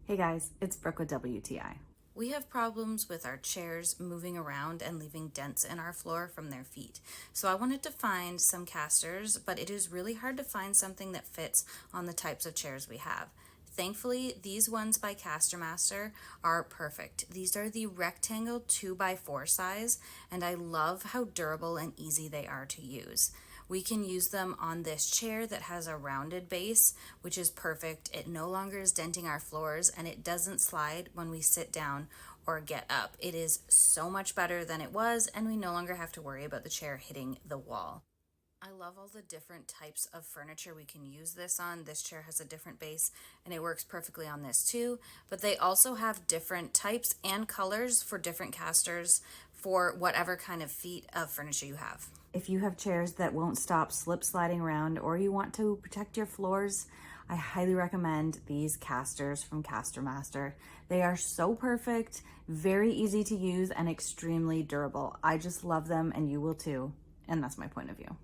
Hey guys, it's Brooke with WTI. We have problems with our chairs moving around and leaving dents in our floor from their feet. So I wanted to find some casters, but it is really hard to find something that fits on the types of chairs we have. Thankfully, these ones by CasterMaster are perfect. These are the rectangle 2x4 size, and I love how durable and easy they are to use. We can use them on this chair that has a rounded base, which is perfect. It no longer is denting our floors, and it doesn't slide when we sit down or get up. It is so much better than it was, and we no longer have to worry about the chair hitting the wall. I love all the different types of furniture we can use this on. This chair has a different base and it works perfectly on this too, but they also have different types and colors for different casters for whatever kind of feet of furniture you have. If you have chairs that won't stop slip sliding around or you want to protect your floors, I highly recommend these casters from CasterMaster. They are so perfect, very easy to use, and extremely durable. I just love them and you will too. And that's my point of view.